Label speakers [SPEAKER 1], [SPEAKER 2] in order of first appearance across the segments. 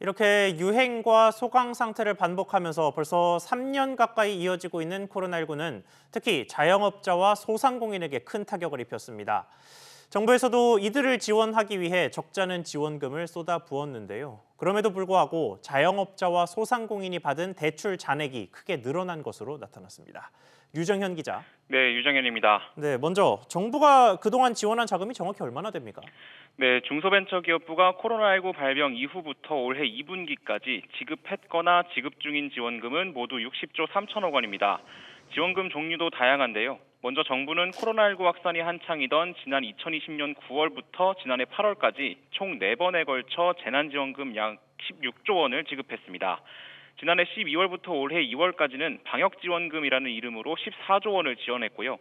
[SPEAKER 1] 이렇게 유행과 소강 상태를 반복하면서 벌써 3년 가까이 이어지고 있는 코로나19는 특히 자영업자와 소상공인에게 큰 타격을 입혔습니다. 정부에서도 이들을 지원하기 위해 적잖은 지원금을 쏟아부었는데요. 그럼에도 불구하고 자영업자와 소상공인이 받은 대출 잔액이 크게 늘어난 것으로 나타났습니다. 유정현 기자.
[SPEAKER 2] 네, 유정현입니다.
[SPEAKER 1] 네, 먼저 정부가 그동안 지원한 자금이 정확히 얼마나 됩니까?
[SPEAKER 2] 네, 중소벤처기업부가 코로나19 발병 이후부터 올해 2분기까지 지급했거나 지급 중인 지원금은 모두 60조 3천억 원입니다. 지원금 종류도 다양한데요. 먼저 정부는 코로나19 확산이 한창이던 지난 2020년 9월부터 지난해 8월까지 총 4번에 걸쳐 재난지원금 약 16조 원을 지급했습니다. 지난해 12월부터 올해 2월까지는 방역지원금이라는 이름으로 14조 원을 지원했고요.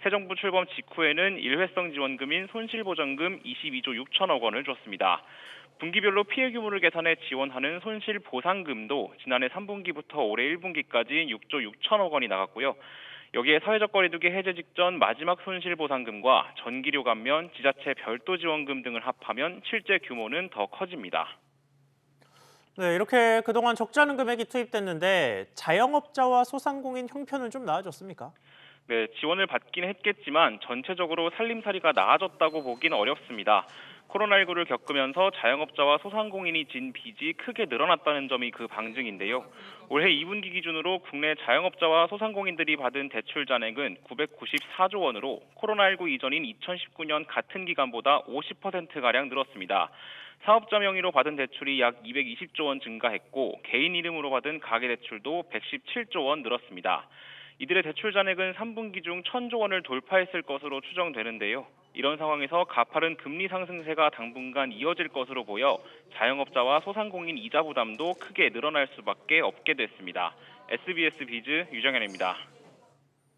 [SPEAKER 2] 새 정부 출범 직후에는 일회성 지원금인 손실보전금 22조 6천억 원을 줬습니다. 분기별로 피해 규모를 계산해 지원하는 손실보상금도 지난해 3분기부터 올해 1분기까지 6조 6천억 원이 나갔고요. 여기에 사회적 거리두기 해제 직전 마지막 손실보상금과 전기료 감면, 지자체 별도 지원금 등을 합하면 실제 규모는 더 커집니다.
[SPEAKER 1] 네, 이렇게 그동안 적잖은 금액이 투입됐는데 자영업자와 소상공인 형편은 좀 나아졌습니까?
[SPEAKER 2] 네, 지원을 받긴 했겠지만 전체적으로 살림살이가 나아졌다고 보긴 어렵습니다. 코로나19를 겪으면서 자영업자와 소상공인이 진 빚이 크게 늘어났다는 점이 그 방증인데요. 올해 2분기 기준으로 국내 자영업자와 소상공인들이 받은 대출 잔액은 994조 원으로 코로나19 이전인 2019년 같은 기간보다 50%가량 늘었습니다. 사업자 명의로 받은 대출이 약 220조 원 증가했고 개인 이름으로 받은 가계대출도 117조 원 늘었습니다. 이들의 대출 잔액은 3분기 중 1,000조 원을 돌파했을 것으로 추정되는데요. 이런 상황에서 가파른 금리 상승세가 당분간 이어질 것으로 보여 자영업자와 소상공인 이자 부담도 크게 늘어날 수밖에 없게 됐습니다. SBS 비즈 유정현입니다.